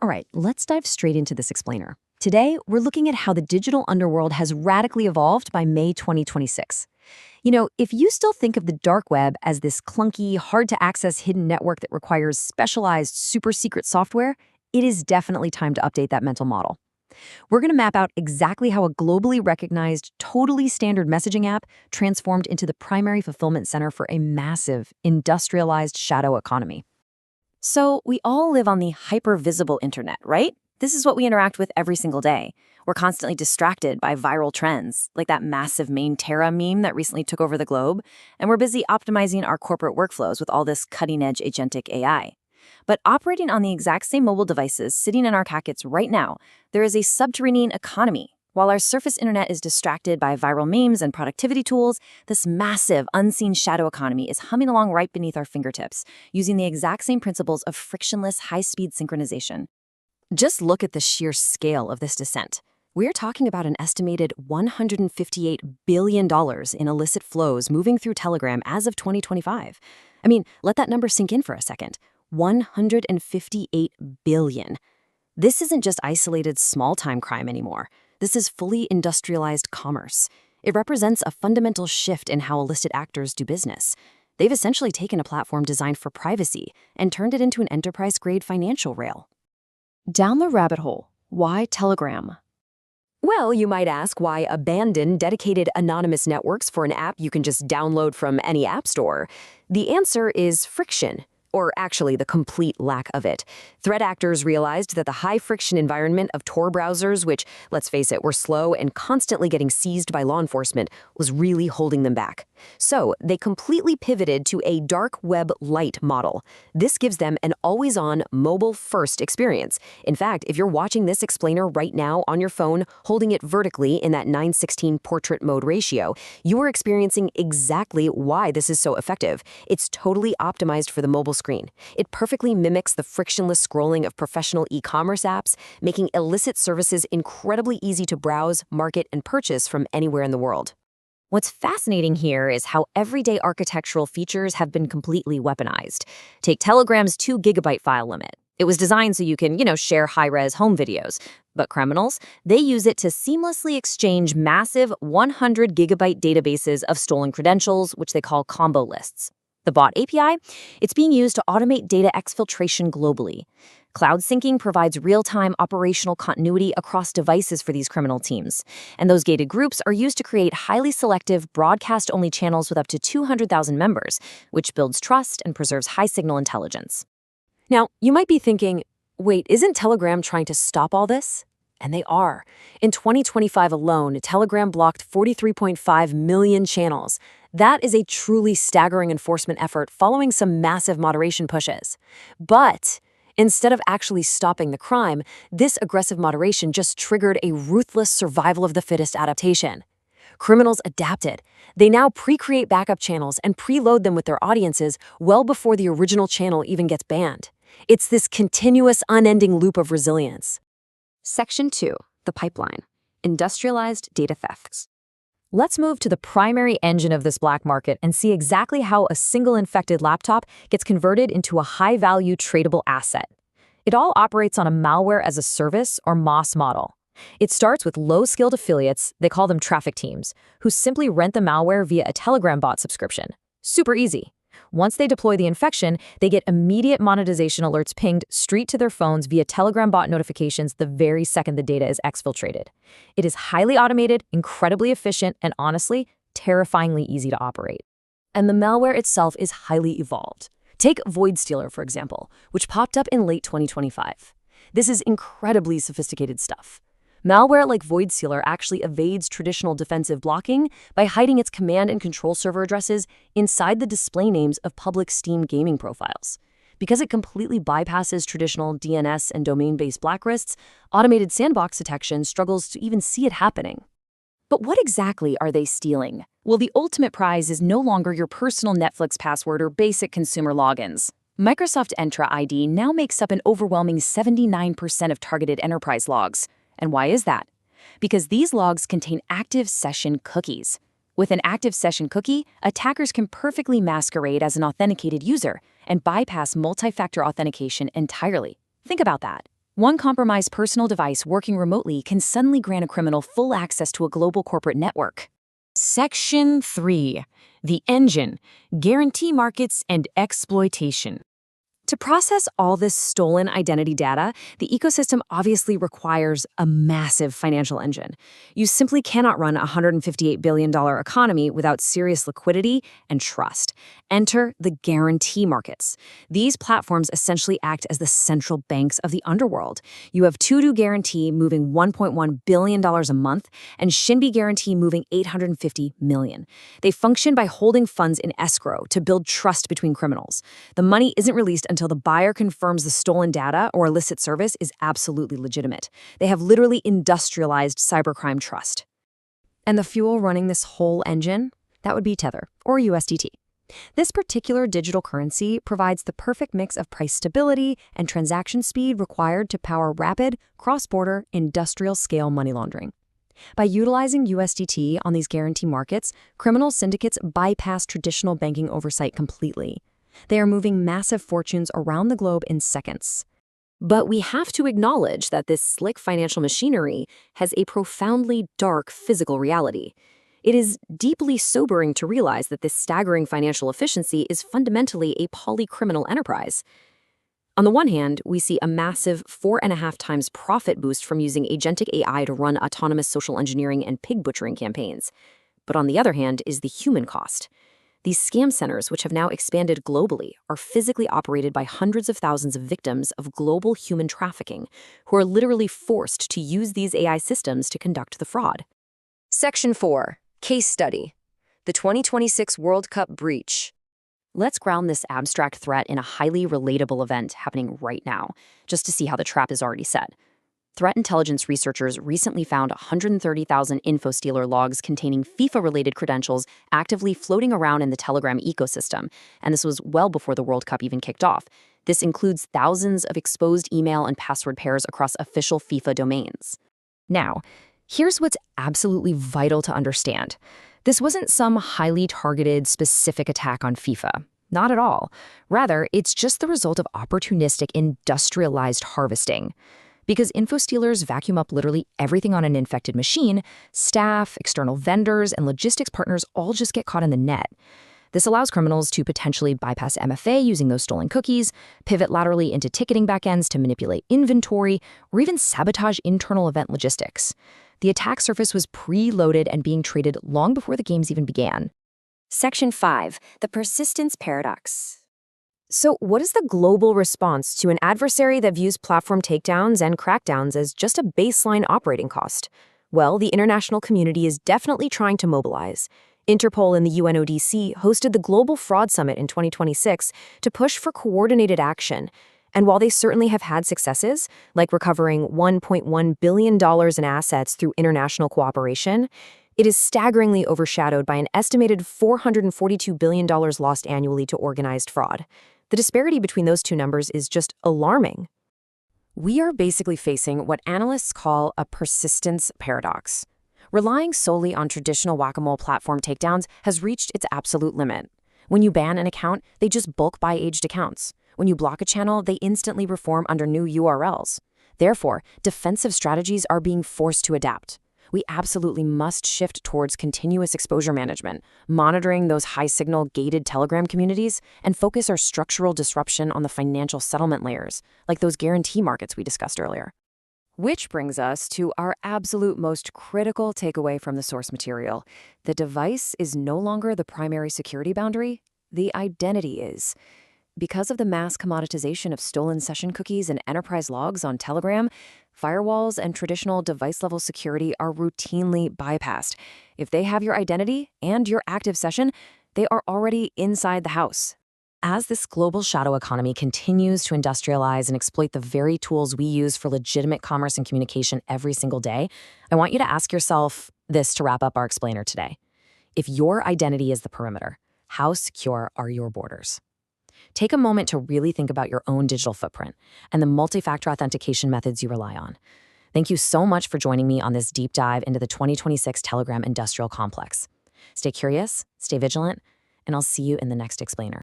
All right, let's dive straight into this explainer. Today, we're looking at how the digital underworld has radically evolved by May 2026. If you still think of the dark web as this clunky, hard-to-access hidden network that requires specialized, super secret software, it is definitely time to update that mental model. We're going to map out exactly how a globally recognized, totally standard messaging app transformed into the primary fulfillment center for a massive, industrialized shadow economy. So, we all live on the hyper-visible internet, right? This is what we interact with every single day. We're constantly distracted by viral trends, like that massive main Terra meme that recently took over the globe, and we're busy optimizing our corporate workflows with all this cutting-edge agentic AI. But operating on the exact same mobile devices sitting in our pockets right now, there is a subterranean economy. While our surface internet is distracted by viral memes and productivity tools, this massive, unseen shadow economy is humming along right beneath our fingertips, using the exact same principles of frictionless, high-speed synchronization. Just look at the sheer scale of this descent. We're talking about an estimated $158 billion in illicit flows moving through Telegram as of 2025. I mean, let that number sink in for a second. 158 billion. This isn't just isolated small-time crime anymore. This is fully industrialized commerce. It represents a fundamental shift in how illicit actors do business. They've essentially taken a platform designed for privacy and turned it into an enterprise-grade financial rail. Down the rabbit hole. Why Telegram? Well, you might ask, why abandon dedicated anonymous networks for an app you can just download from any app store? The answer is friction. Or actually, the complete lack of it. Threat actors realized that the high-friction environment of Tor browsers, which, let's face it, were slow and constantly getting seized by law enforcement, was really holding them back. So, they completely pivoted to a dark web light model. This gives them an always-on, mobile-first experience. In fact, if you're watching this explainer right now on your phone, holding it vertically in that 9:16 portrait mode ratio, you are experiencing exactly why this is so effective. It's totally optimized for the mobile screen. It perfectly mimics the frictionless scrolling of professional e-commerce apps, making illicit services incredibly easy to browse, market, and purchase from anywhere in the world. What's fascinating here is how everyday architectural features have been completely weaponized. Take Telegram's 2 gigabyte file limit. It was designed so you can, share high-res home videos. But criminals, they use it to seamlessly exchange massive 100 gigabyte databases of stolen credentials, which they call combo lists. The bot API, it's being used to automate data exfiltration globally. Cloud syncing provides real-time operational continuity across devices for these criminal teams. And those gated groups are used to create highly selective, broadcast-only channels with up to 200,000 members, which builds trust and preserves high-signal intelligence. Now, you might be thinking, wait, isn't Telegram trying to stop all this? And they are. In 2025 alone, Telegram blocked 43.5 million channels. That is a truly staggering enforcement effort following some massive moderation pushes. But instead of actually stopping the crime, this aggressive moderation just triggered a ruthless survival of the fittest adaptation. Criminals adapted. They now pre-create backup channels and preload them with their audiences well before the original channel even gets banned. It's this continuous, unending loop of resilience. Section 2, the pipeline. Industrialized data thefts. Let's move to the primary engine of this black market and see exactly how a single infected laptop gets converted into a high-value tradable asset. It all operates on a malware as a service or MOS model. It starts with low-skilled affiliates, they call them traffic teams, who simply rent the malware via a Telegram bot subscription. Super easy. Once they deploy the infection, they get immediate monetization alerts pinged straight to their phones via Telegram bot notifications the very second the data is exfiltrated. It is highly automated, incredibly efficient, and honestly, terrifyingly easy to operate. And the malware itself is highly evolved. Take Void Stealer, for example, which popped up in late 2025. This is incredibly sophisticated stuff. Malware like Void Sealer actually evades traditional defensive blocking by hiding its command and control server addresses inside the display names of public Steam gaming profiles. Because it completely bypasses traditional DNS and domain-based blacklists, automated sandbox detection struggles to even see it happening. But what exactly are they stealing? Well, the ultimate prize is no longer your personal Netflix password or basic consumer logins. Microsoft Entra ID now makes up an overwhelming 79% of targeted enterprise logs. And why is that? Because these logs contain active session cookies. With an active session cookie, attackers can perfectly masquerade as an authenticated user and bypass multi-factor authentication entirely. Think about that. One compromised personal device working remotely can suddenly grant a criminal full access to a global corporate network. Section 3. The Engine, Guarantee Markets and Exploitation. To process all this stolen identity data, the ecosystem obviously requires a massive financial engine. You simply cannot run a $158 billion economy without serious liquidity and trust. Enter the guarantee markets. These platforms essentially act as the central banks of the underworld. You have Todo Guarantee moving $1.1 billion a month and Shinbi Guarantee moving $850 million. They function by holding funds in escrow to build trust between criminals. The money isn't released until the buyer confirms the stolen data or illicit service is absolutely legitimate. They have literally industrialized cybercrime trust. And the fuel running this whole engine? That would be Tether, or USDT. This particular digital currency provides the perfect mix of price stability and transaction speed required to power rapid, cross-border, industrial-scale money laundering. By utilizing USDT on these guarantee markets, criminal syndicates bypass traditional banking oversight completely. They are moving massive fortunes around the globe in seconds. But we have to acknowledge that this slick financial machinery has a profoundly dark physical reality. It is deeply sobering to realize that this staggering financial efficiency is fundamentally a polycriminal enterprise. On the one hand, we see a massive 4.5 times profit boost from using agentic AI to run autonomous social engineering and pig butchering campaigns. But on the other hand is the human cost. These scam centers, which have now expanded globally, are physically operated by hundreds of thousands of victims of global human trafficking, who are literally forced to use these AI systems to conduct the fraud. Section 4. Case Study. The 2026 World Cup Breach. Let's ground this abstract threat in a highly relatable event happening right now, just to see how the trap is already set. Threat intelligence researchers recently found 130,000 InfoStealer logs containing FIFA-related credentials actively floating around in the Telegram ecosystem, and this was well before the World Cup even kicked off. This includes thousands of exposed email and password pairs across official FIFA domains. Now, here's what's absolutely vital to understand. This wasn't some highly targeted, specific attack on FIFA. Not at all. Rather, it's just the result of opportunistic, industrialized harvesting. Because InfoStealers vacuum up literally everything on an infected machine, staff, external vendors, and logistics partners all just get caught in the net. This allows criminals to potentially bypass MFA using those stolen cookies, pivot laterally into ticketing backends to manipulate inventory, or even sabotage internal event logistics. The attack surface was preloaded and being traded long before the games even began. Section 5. The Persistence Paradox. So what is the global response to an adversary that views platform takedowns and crackdowns as just a baseline operating cost? Well, the international community is definitely trying to mobilize. Interpol and the UNODC hosted the Global Fraud Summit in 2026 to push for coordinated action. And while they certainly have had successes, like recovering $1.1 billion in assets through international cooperation, it is staggeringly overshadowed by an estimated $442 billion lost annually to organized fraud. The disparity between those two numbers is just alarming. We are basically facing what analysts call a persistence paradox. Relying solely on traditional whack-a-mole platform takedowns has reached its absolute limit. When you ban an account, they just bulk buy aged accounts. When you block a channel, they instantly reform under new URLs. Therefore, defensive strategies are being forced to adapt. We absolutely must shift towards continuous exposure management, monitoring those high-signal gated Telegram communities, and focus our structural disruption on the financial settlement layers, like those guarantee markets we discussed earlier. Which brings us to our absolute most critical takeaway from the source material. The device is no longer the primary security boundary, the identity is. Because of the mass commoditization of stolen session cookies and enterprise logs on Telegram, firewalls and traditional device-level security are routinely bypassed. If they have your identity and your active session, they are already inside the house. As this global shadow economy continues to industrialize and exploit the very tools we use for legitimate commerce and communication every single day, I want you to ask yourself this to wrap up our explainer today. If your identity is the perimeter, how secure are your borders? Take a moment to really think about your own digital footprint and the multi-factor authentication methods you rely on. Thank you so much for joining me on this deep dive into the 2026 Telegram industrial complex. Stay curious, stay vigilant, and I'll see you in the next explainer.